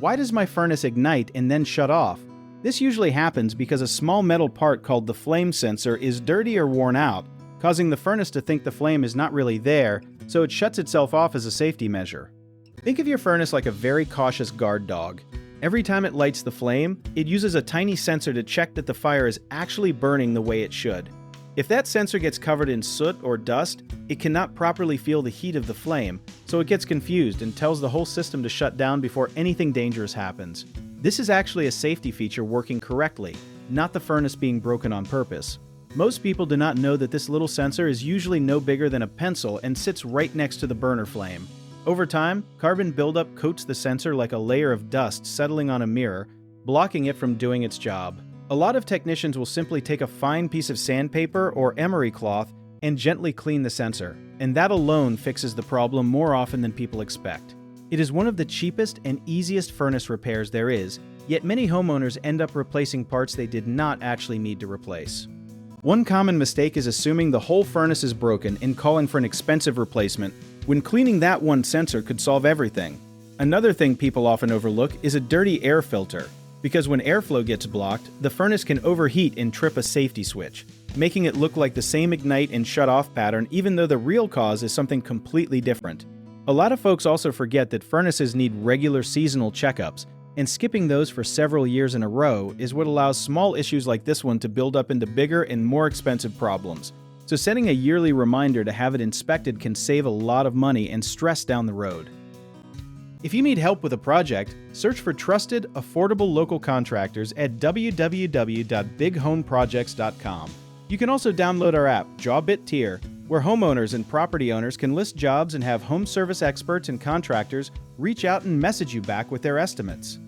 Why does my furnace ignite and then shut off? This usually happens because a small metal part called the flame sensor is dirty or worn out, causing the furnace to think the flame is not really there, so it shuts itself off as a safety measure. Think of your furnace like a very cautious guard dog. Every time it lights the flame, it uses a tiny sensor to check that the fire is actually burning the way it should. If that sensor gets covered in soot or dust, it cannot properly feel the heat of the flame, so it gets confused and tells the whole system to shut down before anything dangerous happens. This is actually a safety feature working correctly, not the furnace being broken on purpose. Most people do not know that this little sensor is usually no bigger than a pencil and sits right next to the burner flame. Over time, carbon buildup coats the sensor like a layer of dust settling on a mirror, blocking it from doing its job. A lot of technicians will simply take a fine piece of sandpaper or emery cloth and gently clean the sensor, and that alone fixes the problem more often than people expect. It is one of the cheapest and easiest furnace repairs there is, yet many homeowners end up replacing parts they did not actually need to replace. One common mistake is assuming the whole furnace is broken and calling for an expensive replacement, when cleaning that one sensor could solve everything. Another thing people often overlook is a dirty air filter, because when airflow gets blocked, the furnace can overheat and trip a safety switch, making it look like the same ignite and shut off pattern even though the real cause is something completely different. A lot of folks also forget that furnaces need regular seasonal checkups, and skipping those for several years in a row is what allows small issues like this one to build up into bigger and more expensive problems. So setting a yearly reminder to have it inspected can save a lot of money and stress down the road. If you need help with a project, search for trusted, affordable local contractors at www.bighomeprojects.com. You can also download our app, Jawbit Tier, where homeowners and property owners can list jobs and have home service experts and contractors reach out and message you back with their estimates.